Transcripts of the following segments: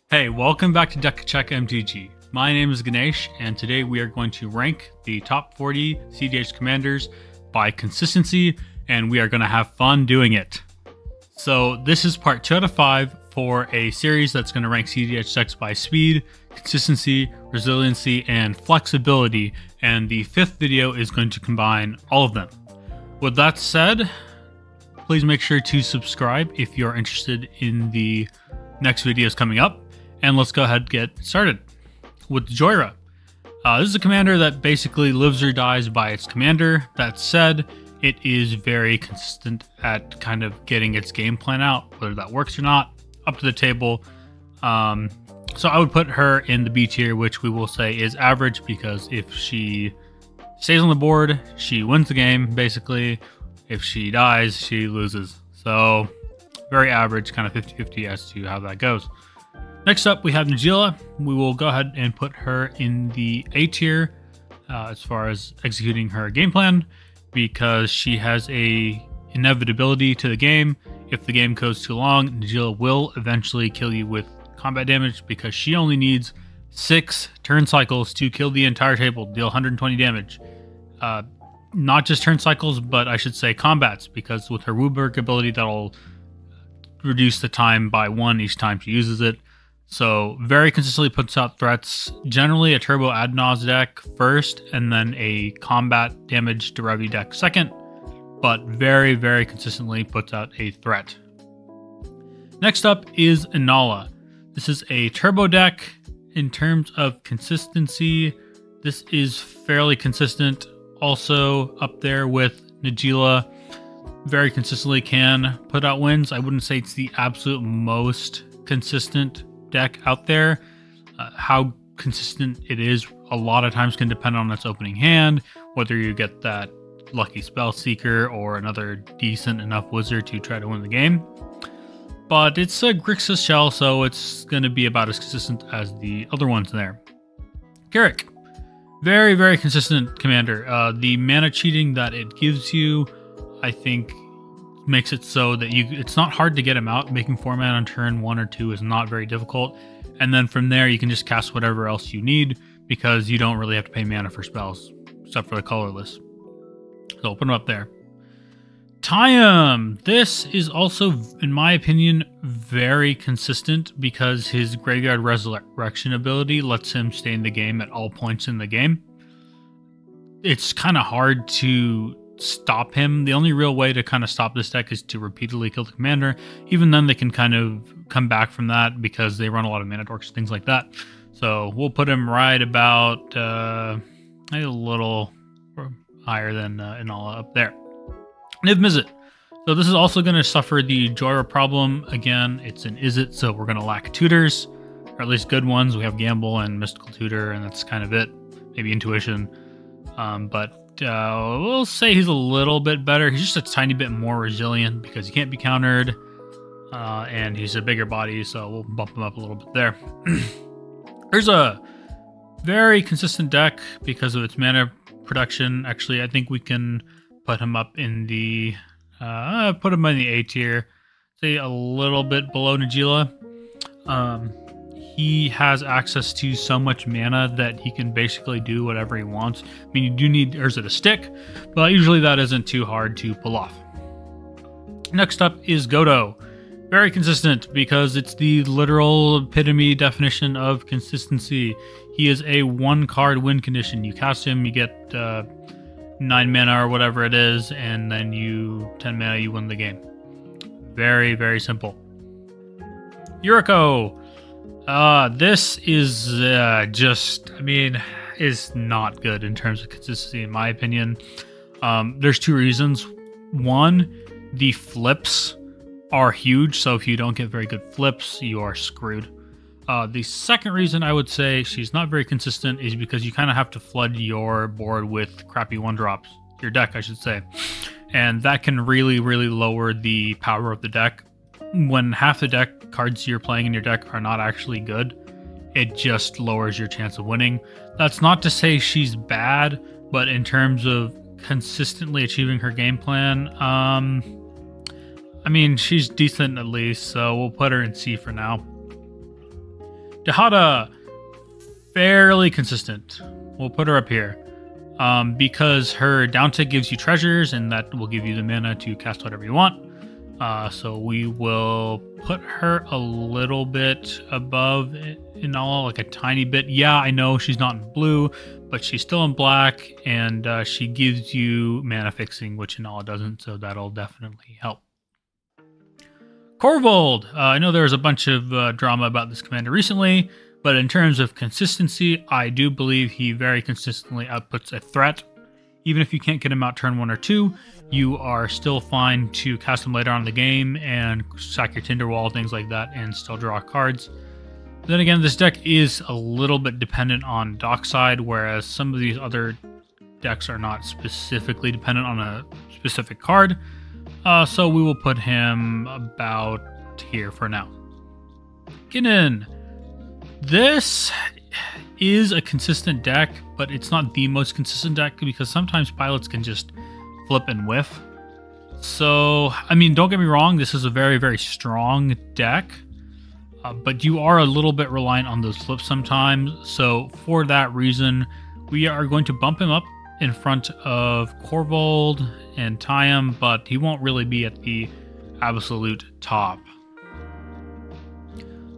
Hey, welcome back to Deck Check MTG. My name is Ganesh, and today we are going to rank the top 40 cEDH commanders by consistency, and we are going to have fun doing it. So this is part 2 out of 5 for a series that's going to rank cEDH decks by speed, consistency, resiliency, and flexibility, and the 5th video is going to combine all of them. With that said, please make sure to subscribe if you're interested in the next videos coming up. And let's go ahead and get started with Joyra. This is a commander that basically lives or dies by its commander. That said, it is very consistent at kind of getting its game plan out, whether that works or not, up to the table. So I would put her in the B tier, which we will say is average, because if she stays on the board, she wins the game, basically. If she dies, she loses. So very average, kind of 50-50 as to how that goes. Next up, we have Najeela. We will go ahead and put her in the A tier as far as executing her game plan, because she has a inevitability to the game. If the game goes too long, Najeela will eventually kill you with combat damage, because she only needs 6 turn cycles to kill the entire table, deal 120 damage. Not just turn cycles, but I should say combats, because with her Wooburg ability, that'll reduce the time by 1 each time she uses it. So very consistently puts out threats, generally a turbo ad nos deck first, and then a combat damage to Revi deck second, but very, very consistently puts out a threat. Next up is Inala. This is a turbo deck. In terms of consistency, this is fairly consistent. Also up there with Najeela, very consistently can put out wins. I wouldn't say it's the absolute most consistent deck out there. How consistent it is a lot of times can depend on its opening hand, whether you get that lucky spell seeker or another decent enough wizard to try to win the game. But it's a Grixis shell, so it's going to be about as consistent as the other ones there. Garruk, very, very consistent commander. The mana cheating that it gives you, I think, makes it so that it's not hard to get him out. Making 4 mana on turn 1 or 2 is not very difficult. And then from there, you can just cast whatever else you need, because you don't really have to pay mana for spells, except for the colorless. So open them up there. Tayum. This is also, in my opinion, very consistent, because his Graveyard Resurrection ability lets him stay in the game at all points in the game. It's kind of hard to stop him. The only real way to kind of stop this deck is to repeatedly kill the commander. Even then, they can kind of come back from that, because they run a lot of mana dorks, things like that. So we'll put him right about a little higher than Inala up there. Niv Mizzet. So this is also going to suffer the Joyra problem. Again, it's an Izzet, so we're going to lack tutors, or at least good ones. We have Gamble and Mystical Tutor, and that's kind of it. Maybe Intuition. But we'll say he's a little bit better. He's just a tiny bit more resilient, because he can't be countered, and he's a bigger body, so we'll bump him up a little bit there. There's a very consistent deck because of its mana production. Actually, I think we can put him up in the put him in the A tier, say a little bit below Najeela. He has access to so much mana that he can basically do whatever he wants. I mean, you do need Urza to stick, but usually that isn't too hard to pull off. Next up is Godo. Very consistent, because it's the literal epitome definition of consistency. He is a 1-card win condition. You cast him, you get 9 mana or whatever it is, and then 10 mana, you win the game. Very, very simple. Yuriko. This is is not good in terms of consistency, in my opinion. There's 2 reasons. One, the flips are huge, so if you don't get very good flips, you are screwed. The second reason I would say she's not very consistent is because you kind of have to flood your board with crappy 1-drops. Your deck, I should say. And that can really, really lower the power of the deck. When half the deck cards you're playing in your deck are not actually good, it just lowers your chance of winning. That's not to say she's bad, but in terms of consistently achieving her game plan, I mean, she's decent at least, so we'll put her in C for now. Dehada, fairly consistent. We'll put her up here. Because her down tick gives you treasures, and that will give you the mana to cast whatever you want. So we will put her a little bit above Inala, like a tiny bit. Yeah, I know she's not in blue, but she's still in black, and she gives you mana fixing, which Inala doesn't, so that'll definitely help. Corvold. I know there was a bunch of drama about this commander recently, but in terms of consistency, I do believe he very consistently outputs a threat. Even if you can't get him out turn 1 or 2, you are still fine to cast him later on in the game and sack your Tinder Wall, things like that, and still draw cards. Then again, this deck is a little bit dependent on Dockside, whereas some of these other decks are not specifically dependent on a specific card. So we will put him about here for now. Kinnan. This is a consistent deck, but it's not the most consistent deck because sometimes pilots can just flip and whiff. So, I mean, don't get me wrong, this is a very, very strong deck, but you are a little bit reliant on those flips sometimes. So for that reason, we are going to bump him up in front of Corvold and tie him, but he won't really be at the absolute top.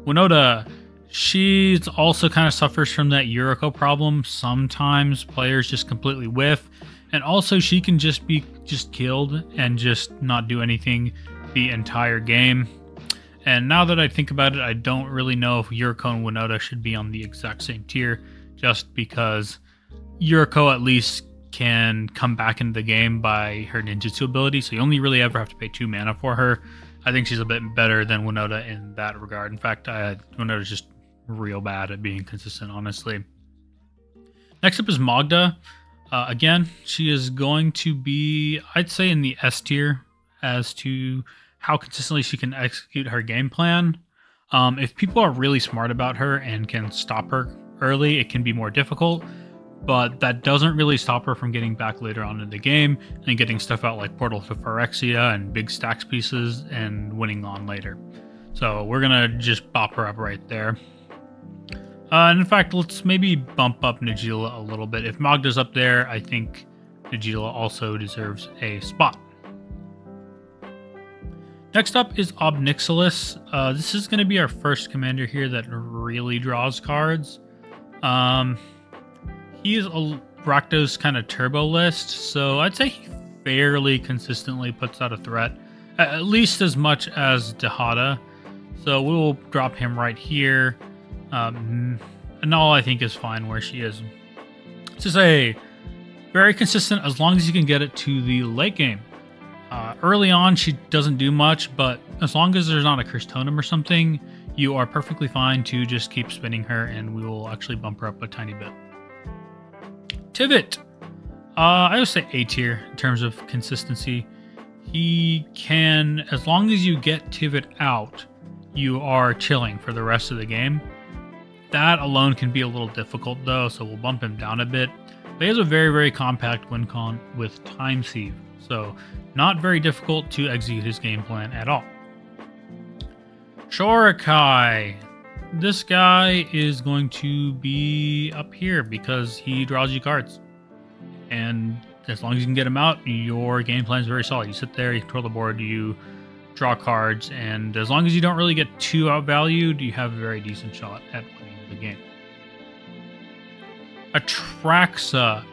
Winota. She's also kind of suffers from that Yuriko problem. Sometimes players just completely whiff, and also she can just be killed and just not do anything the entire game. And now that I think about it, I don't really know if Yuriko and Winota should be on the exact same tier, just because Yuriko at least can come back into the game by her ninjutsu ability, so you only really ever have to pay 2 mana for her. I think she's a bit better than Winota in that regard. In fact, Winota's just real bad at being consistent, honestly. Next up is Magda. Again, she is going to be, I'd say, in the S tier as to how consistently she can execute her game plan. If people are really smart about her and can stop her early, it can be more difficult, but that doesn't really stop her from getting back later on in the game and getting stuff out like Portal to Phyrexia and big stacks pieces and winning on later. So we're gonna just bop her up right there. And in fact, let's maybe bump up Najeela a little bit. If Magda's up there, I think Najeela also deserves a spot. Next up is Obnixilis. This is going to be our first commander here that really draws cards. He is a Rakdos kind of turbo list, so I'd say he fairly consistently puts out a threat, at least as much as Dehada. So we will drop him right here. And all I think is fine where she is. This is a very consistent as long as you can get it to the late game. Early on, she doesn't do much, but as long as there's not a Curse Totem or something, you are perfectly fine to just keep spinning her, and we will actually bump her up a tiny bit. Tivit. I would say A tier in terms of consistency. He can, as long as you get Tivit out, you are chilling for the rest of the game. That alone can be a little difficult though, so we'll bump him down a bit. But he has a very, very compact win con with Time Sieve, so not very difficult to execute his game plan at all. Shorakai. This guy is going to be up here because he draws you cards. And as long as you can get him out, your game plan is very solid. You sit there, you control the board, you draw cards, and as long as you don't really get too outvalued, you have a very decent shot at winning the game. Atraxa.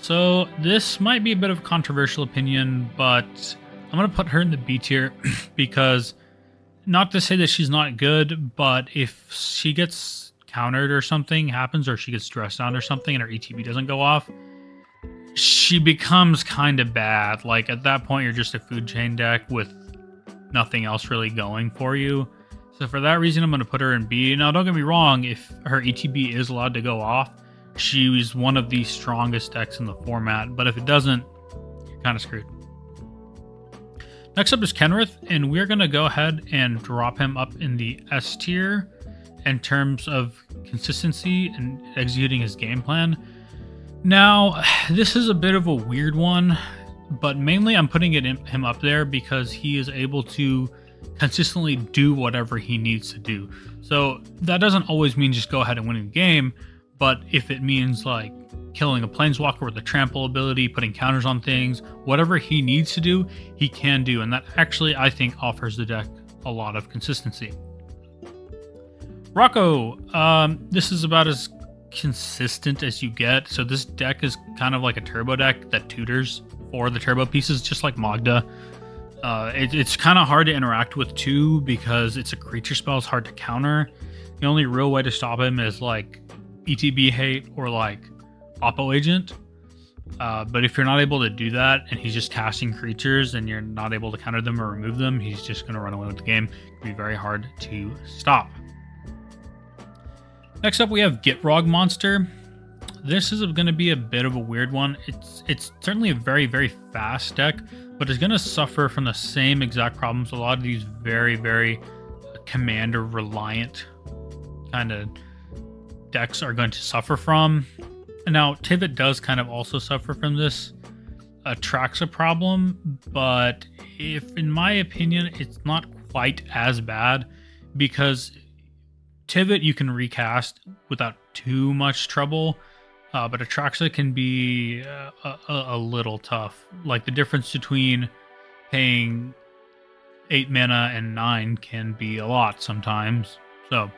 So this might be a bit of a controversial opinion, but I'm going to put her in the B tier because, not to say that she's not good, but if she gets countered or something happens, or she gets stressed out or something and her ETB doesn't go off, she becomes kind of bad. Like at that point, you're just a food chain deck with nothing else really going for you. So for that reason, I'm going to put her in B. Now, don't get me wrong, if her ETB is allowed to go off, she's one of the strongest decks in the format, but if it doesn't, you're kind of screwed. Next up is Kenrith, and we're going to go ahead and drop him up in the S tier in terms of consistency and executing his game plan. Now, this is a bit of a weird one, but mainly I'm putting him up there because he is able to consistently do whatever he needs to do. So that doesn't always mean just go ahead and win the game, but if it means like killing a planeswalker with a trample ability, putting counters on things, whatever he needs to do, he can do. And that actually, I think, offers the deck a lot of consistency. Rocco, this is about as consistent as you get. So this deck is kind of like a turbo deck that tutors for the turbo pieces, just like Magda. It's kind of hard to interact with too because it's a creature spell. It's hard to counter. The only real way to stop him is like ETB hate or like Oppo Agent. But if you're not able to do that and he's just casting creatures and you're not able to counter them or remove them, he's just going to run away with the game. It can be very hard to stop. Next up, we have Gitrog Monster. This is going to be a bit of a weird one. It's certainly a very, very fast deck, but it's going to suffer from the same exact problems a lot of these very, very commander-reliant kind of decks are going to suffer from. Now, Tivit does kind of also suffer from this Atraxa problem, but in my opinion, it's not quite as bad because Tivit you can recast without too much trouble, but Atraxa can be a little tough. Like the difference between paying 8 mana and 9 can be a lot sometimes. So,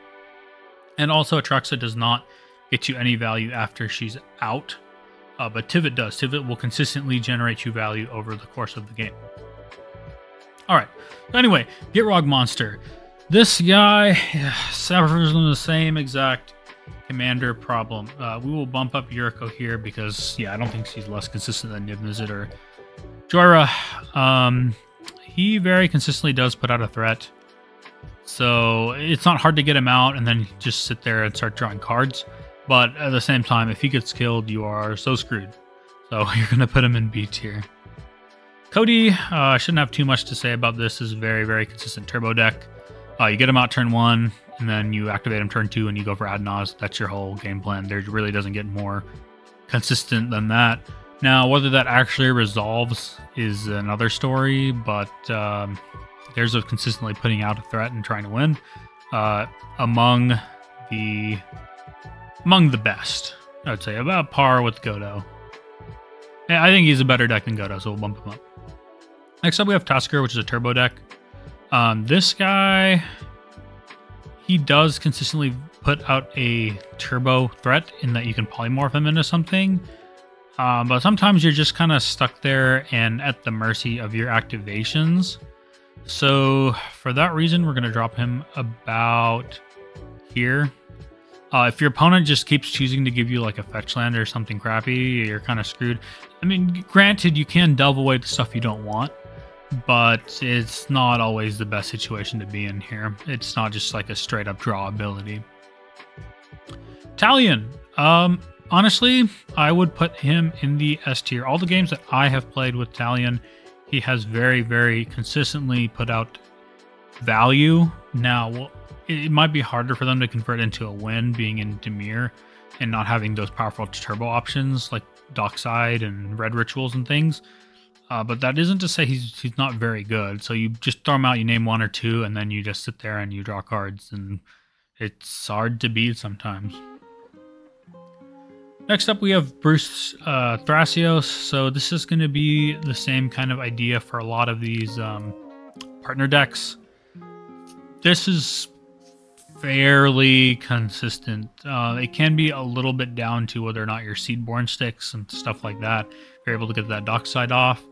and also Atraxa does not get you any value after she's out, but Tivit does. Tivit will consistently generate you value over the course of the game. All right. So anyway, Gitrog Monster. This guy suffers from the same exact commander problem. We will bump up Yuriko here because, yeah, I don't think she's less consistent than Niv-Mizzet or Joyra. He very consistently does put out a threat. So it's not hard to get him out and then just sit there and start drawing cards. But at the same time, if he gets killed, you are so screwed. So you're going to put him in B tier. Cody, I shouldn't have too much to say about this. This is a very, very consistent turbo deck. You get him out turn 1, and then you activate him turn 2, and you go for Adnaz. That's your whole game plan. There really doesn't get more consistent than that. Now, whether that actually resolves is another story, but there's of consistently putting out a threat and trying to win. Among the best, I would say, about par with Godo. I think he's a better deck than Godo, so we'll bump him up. Next up, we have Tasker, which is a turbo deck. This guy, he does consistently put out a turbo threat in that you can polymorph him into something. But sometimes you're just kind of stuck there and at the mercy of your activations. So for that reason, we're going to drop him about here. If your opponent just keeps choosing to give you like a fetch land or something crappy, you're kind of screwed. I mean, granted, you can delve away the stuff you don't want, but it's not always the best situation to be in here. It's not just like a straight up draw ability. Talion. Honestly, I would put him in the S tier. All the games that I have played with Talion, he has very, very consistently put out value. Now, it might be harder for them to convert into a win being in Dimir and not having those powerful turbo options like Dockside and Red Rituals and things. But that isn't to say he's not very good. So you just throw him out, you name 1 or 2, and then you just sit there and you draw cards. And it's hard to beat sometimes. Next up, we have Bruce Thrasios. So this is going to be the same kind of idea for a lot of these partner decks. This is fairly consistent. It can be a little bit down to whether or not your Seedborn sticks and stuff like that. You're able to get that Dockside off.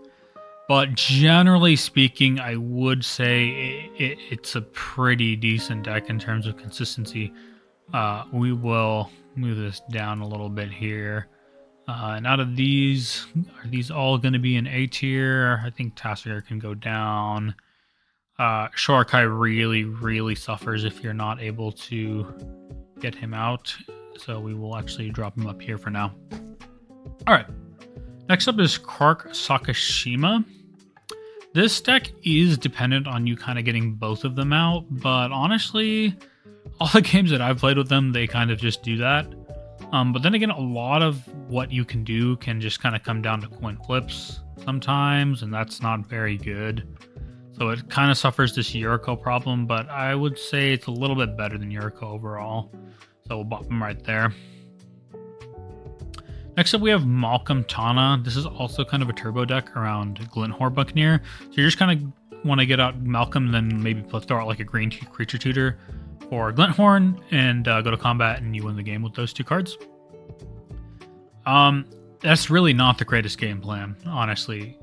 But generally speaking, I would say it's a pretty decent deck in terms of consistency. We will move this down a little bit here. And out of these, are these all going to be in A tier? I think Tasker can go down. Shorakai really, really suffers if you're not able to get him out. So we will actually drop him up here for now. All right. Next up is Quark Sakashima. This deck is dependent on you kind of getting both of them out, but honestly, all the games that I've played with them, they kind of just do that. But then again, a lot of what you can do can just kind of come down to coin flips sometimes, and that's not very good. So it kind of suffers this Yuriko problem, but I would say it's a little bit better than Yuriko overall. So we'll bop him right there. Next up, we have Malcolm Tana. This is also kind of a turbo deck around Glinthor Buccaneer. So you're just kind of want to get out Malcolm, then maybe throw out like a green creature tutor for Glinthorn and go to combat, and you win the game with those 2 cards. That's really not the greatest game plan, honestly.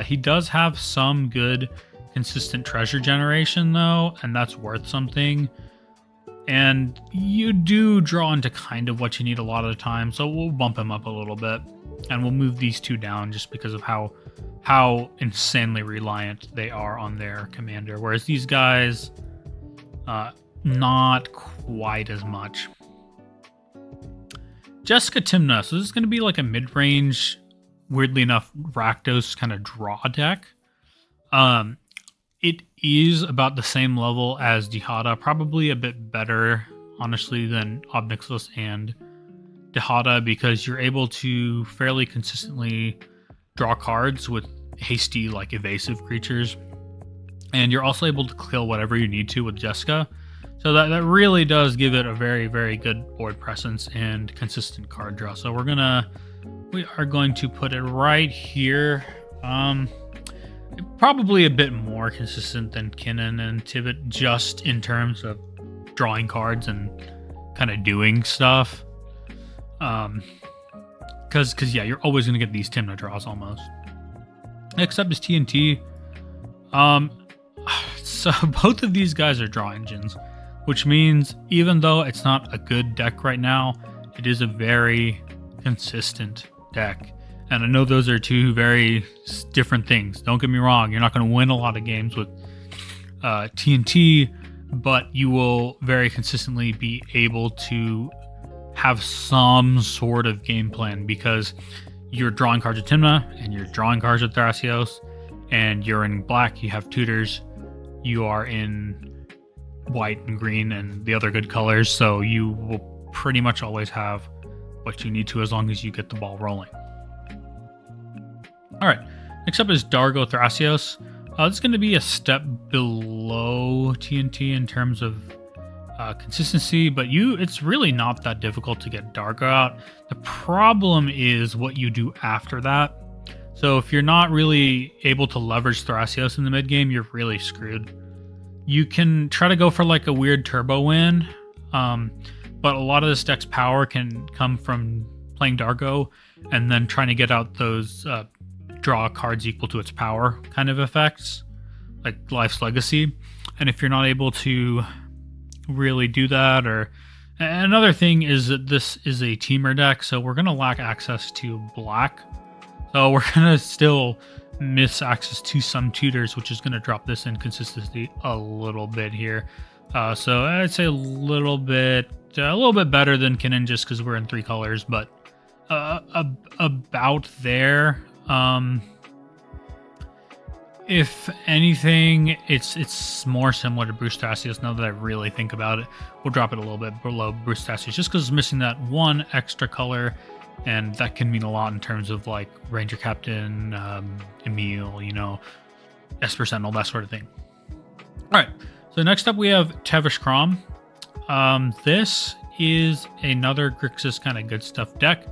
He does have some good consistent treasure generation though, and that's worth something. And you do draw into kind of what you need a lot of the time, so we'll bump him up a little bit. And we'll move these 2 down just because of how insanely reliant they are on their commander. Whereas these guys, not quite as much. Jessica Timna. So this is going to be like a mid-range, weirdly enough, Rakdos kind of draw deck. It is about the same level as Dihada, probably a bit better, honestly, than Obnixilus and Dihada, because you're able to fairly consistently draw cards with hasty, like evasive creatures, and you're also able to kill whatever you need to with Jessica. So that really does give it a very, very good board presence and consistent card draw. So we are going to put it right here. Probably a bit more consistent than Kinnan and Tivit, just in terms of drawing cards and kind of doing stuff. Because yeah, you're always going to get these Timna draws almost. Next up is TNT. So both of these guys are draw engines, which means even though it's not a good deck right now, it is a very consistent deck. And I know those are 2 very different things. Don't get me wrong, you're not going to win a lot of games with TNT, but you will very consistently be able to have some sort of game plan, because you're drawing cards with Timna, and you're drawing cards with Thrasios, and you're in black, you have tutors, you are in white and green and the other good colors, so you will pretty much always have what you need to as long as you get the ball rolling. Alright, next up is Dargo Thrasios. It's going to be a step below TNT in terms of consistency, but it's really not that difficult to get Dargo out. The problem is what you do after that. So if you're not really able to leverage Thrasios in the mid game, you're really screwed. You can try to go for like a weird turbo win, but a lot of this deck's power can come from playing Dargo and then trying to get out those draw cards equal to its power kind of effects, like Life's Legacy. And if you're not able to really do that, or another thing is that this is a teamer deck, so we're going to lack access to black. So we're going to still miss access to some tutors, which is going to drop this inconsistency a little bit here. So I'd say a little bit better than Kinnan, just because we're in 3 colors, but about there. If anything, it's more similar to Brustasius now that I really think about it. We'll drop it a little bit below Brustasius just because it's missing that 1 extra color, and that can mean a lot in terms of like Ranger Captain, Emil, you know, Esper Sentinel, that sort of thing. Alright, so next up we have Tevish Crom. This is another Grixis kind of good stuff deck.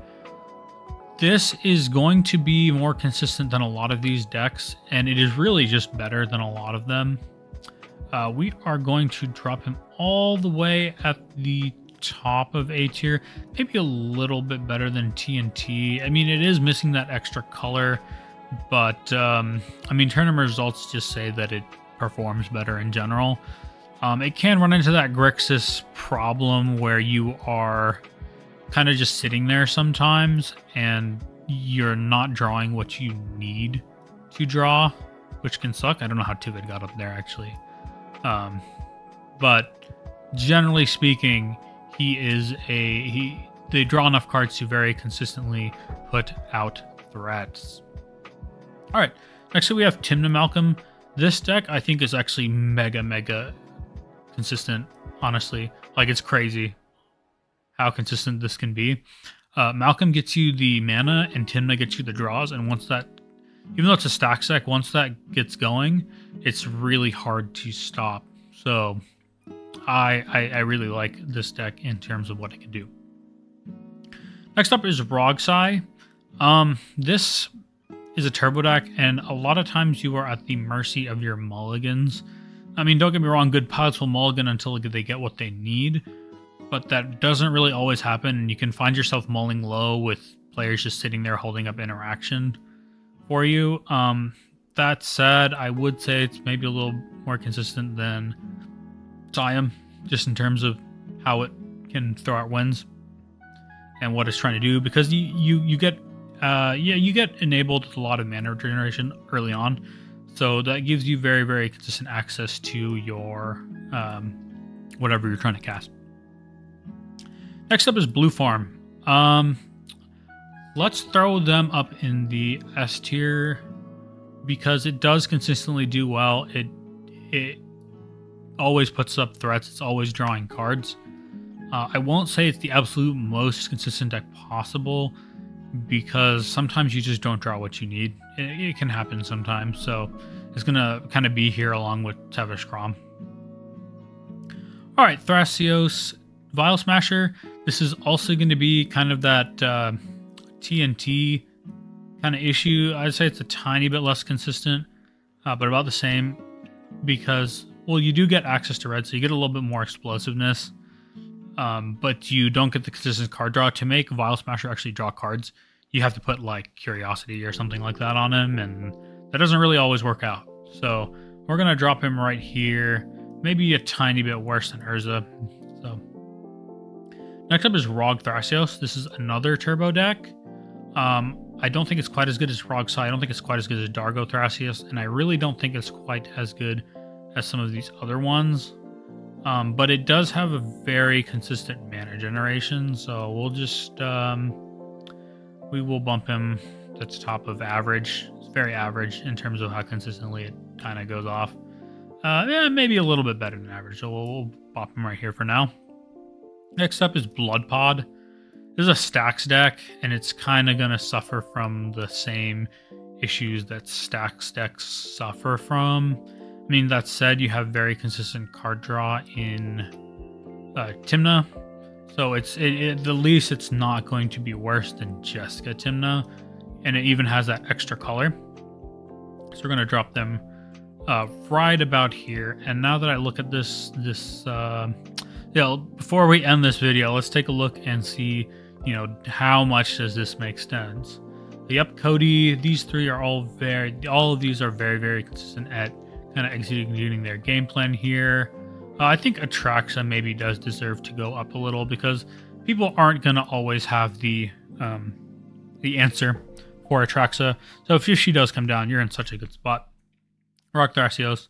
This is going to be more consistent than a lot of these decks, and it is really just better than a lot of them. We are going to drop him all the way at the top of A tier, maybe a little bit better than TNT. I mean, it is missing that extra color, but I mean, tournament results just say that it performs better in general. It can run into that Grixis problem where you are kind of just sitting there sometimes and you're not drawing what you need to draw, which can suck. I don't know how Tivit got up there actually. But generally speaking, they draw enough cards to very consistently put out threats. All right, next up we have Timna Malcolm. This deck I think is actually mega consistent, honestly. Like, it's crazy how consistent this can be. Malcolm gets you the mana and Timna gets you the draws, and once that even though it's a stack deck, once that gets going, it's really hard to stop. So I really like this deck in terms of what it can do. Next up is Rogsai. This is a turbo deck, and a lot of times you are at the mercy of your mulligans. I mean, don't get me wrong, good pilots will mulligan until they get what they need, but that doesn't really always happen, and you can find yourself mulling low with players just sitting there holding up interaction for you. That said, I would say it's maybe a little more consistent than Siam, just in terms of how it can throw out wins and what it's trying to do, because you get enabled with a lot of mana generation early on, so that gives you very, very consistent access to your whatever you're trying to cast. Next up is Blue Farm. Let's throw them up in the S tier because it does consistently do well. It always puts up threats. It's always drawing cards. I won't say it's the absolute most consistent deck possible, because sometimes you just don't draw what you need. It can happen sometimes, so it's going to kind of be here along with Savage Crom. Alright, Thrasios, Vial Smasher. This is also going to be kind of that TNT kind of issue. I'd say it's a tiny bit less consistent, but about the same, because, well, you do get access to red, so you get a little bit more explosiveness. But you don't get the consistent card draw. To make Vial Smasher actually draw cards, you have to put like Curiosity or something like that on him, and that doesn't really always work out. So we're going to drop him right here, maybe a tiny bit worse than Urza. So next up is Rog Thrasios. This is another turbo deck. I don't think it's quite as good as Rogsai. I don't think it's quite as good as Dargo Thrasios, and I really don't think it's quite as good as some of these other ones. But it does have a very consistent mana generation, so we'll just we will bump him. That's top of average. It's very average in terms of how consistently it kind of goes off. Yeah, maybe a little bit better than average, so we'll bop him right here for now. Next up is Blood Pod. This is a stacks deck, and it's kind of going to suffer from the same issues that stacks decks suffer from. I mean, that said, you have very consistent card draw in Tymna, so at the least it's not going to be worse than Jessica Tymna, and it even has that extra color. So we're going to drop them right about here. And now that I look at this, before we end this video, let's take a look and see, how much does this make sense. Yep, Cody, these three are all of these are very, very consistent at kind of executing their game plan here. I think Atraxa maybe does deserve to go up a little, because people aren't going to always have the answer for Atraxa. So if she does come down, you're in such a good spot. Rock Thrasios,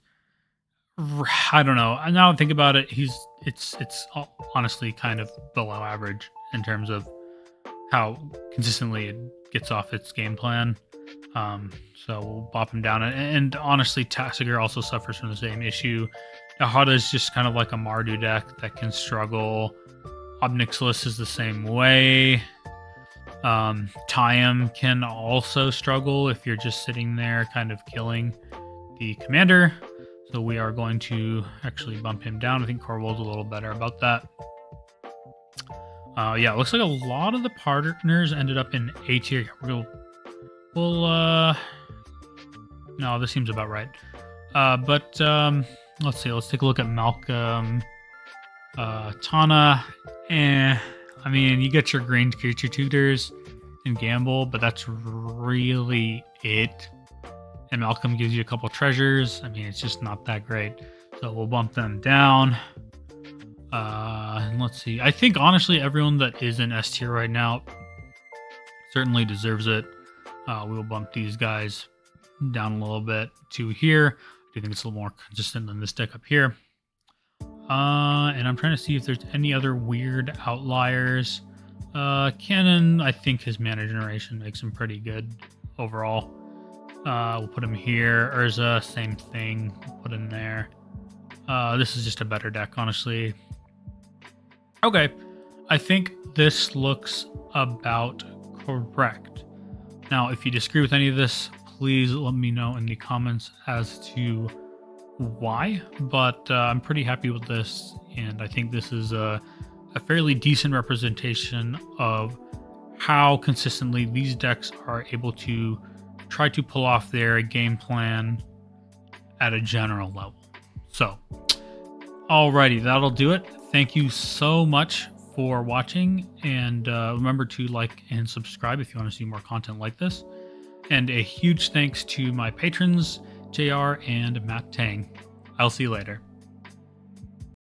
I don't know. Now I think about it, it's honestly kind of below average in terms of how consistently it gets off its game plan. So we'll bop him down. And honestly, Tassiger also suffers from the same issue. Ahada is just kind of like a Mardu deck that can struggle. Obnixilis is the same way. Tyam can also struggle if you're just sitting there kind of killing the commander. So we are going to actually bump him down. I think Corwell's a little better about that. Yeah, it looks like a lot of the partners ended up in A tier. No, this seems about right. Let's see. Let's take a look at Malcolm. Tana. I mean, you get your green creature tutors and gamble, but that's really it. And Malcolm gives you a couple treasures. I mean, it's just not that great. So we'll bump them down. And let's see. I think, honestly, everyone that is in S tier right now certainly deserves it. We'll bump these guys down a little bit to here. I do think it's a little more consistent than this deck up here. And I'm trying to see if there's any other weird outliers. Cannon, I think his mana generation makes him pretty good overall. We'll put him here. Urza, same thing. We'll put him there. This is just a better deck, honestly. Okay, I think this looks about correct. Now, if you disagree with any of this, please let me know in the comments as to why, but I'm pretty happy with this, and I think this is a fairly decent representation of how consistently these decks are able to try to pull off their game plan at a general level. So, alrighty, that'll do it. Thank you so much for watching, and remember to like and subscribe if you want to see more content like this. And a huge thanks to my patrons, JR and Matt Tang. I'll see you later.